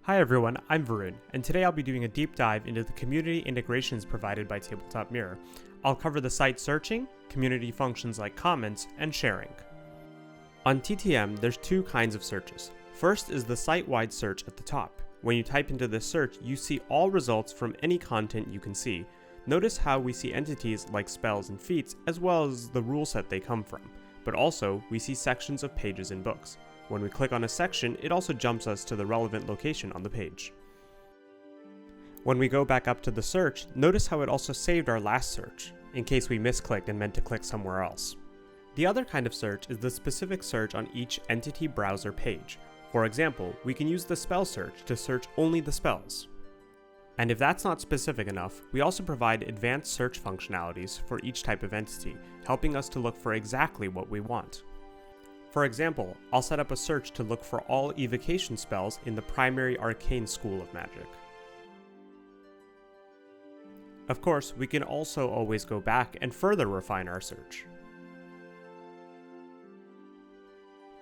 Hi everyone, I'm Varun, and today I'll be doing a deep dive into the community integrations provided by Tabletop Mirror. I'll cover the site searching, community functions like comments, and sharing. On TTM, there's two kinds of searches. First is the site-wide search at the top. When you type into this search, you see all results from any content you can see. Notice how we see entities like spells and feats, as well as the rule set they come from. But also, we see sections of pages and books. When we click on a section, it also jumps us to the relevant location on the page. When we go back up to the search, notice how it also saved our last search, in case we misclicked and meant to click somewhere else. The other kind of search is the specific search on each entity browser page. For example, we can use the spell search to search only the spells. And if that's not specific enough, we also provide advanced search functionalities for each type of entity, helping us to look for exactly what we want. For example, I'll set up a search to look for all evocation spells in the primary arcane school of magic. Of course, we can also always go back and further refine our search.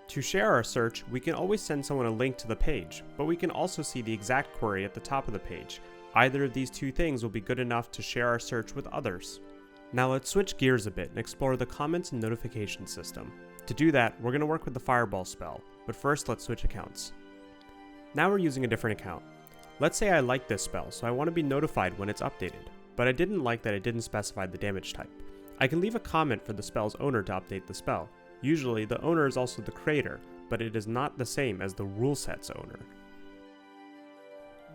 To share our search, we can always send someone a link to the page, but we can also see the exact query at the top of the page. Either of these two things will be good enough to share our search with others. Now let's switch gears a bit and explore the comments and notification system. To do that, we're going to work with the Fireball spell, but first let's switch accounts. Now we're using a different account. Let's say I like this spell, so I want to be notified when it's updated, but I didn't like that it didn't specify the damage type. I can leave a comment for the spell's owner to update the spell. Usually, the owner is also the creator, but it is not the same as the Rulesets owner.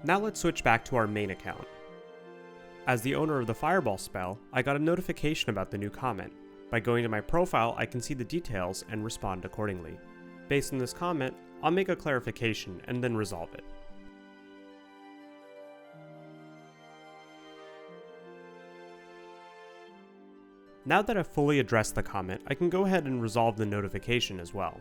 Now let's switch back to our main account. As the owner of the Fireball spell, I got a notification about the new comment. By going to my profile, I can see the details and respond accordingly. Based on this comment, I'll make a clarification and then resolve it. Now that I've fully addressed the comment, I can go ahead and resolve the notification as well.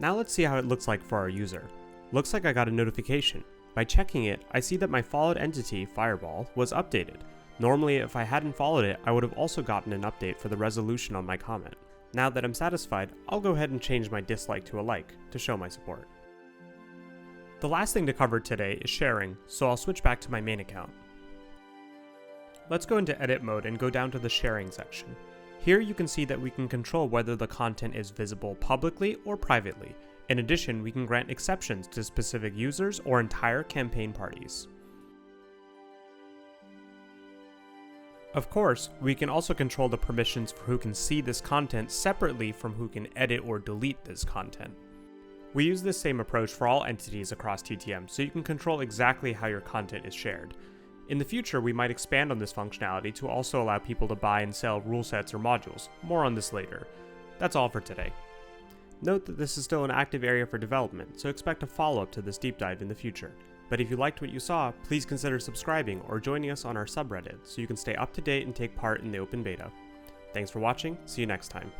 Now let's see how it looks like for our user. Looks like I got a notification. By checking it, I see that my followed entity, Fireball, was updated. Normally, if I hadn't followed it, I would have also gotten an update for the resolution on my comment. Now that I'm satisfied, I'll go ahead and change my dislike to a like to show my support. The last thing to cover today is sharing, so I'll switch back to my main account. Let's go into edit mode and go down to the sharing section. Here you can see that we can control whether the content is visible publicly or privately. In addition, we can grant exceptions to specific users or entire campaign parties. Of course, we can also control the permissions for who can see this content separately from who can edit or delete this content. We use this same approach for all entities across TTM, so you can control exactly how your content is shared. In the future, we might expand on this functionality to also allow people to buy and sell rule sets or modules. More on this later. That's all for today. Note that this is still an active area for development, so expect a follow-up to this deep dive in the future. But if you liked what you saw, please consider subscribing or joining us on our subreddit so you can stay up to date and take part in the open beta. Thanks for watching, see you next time.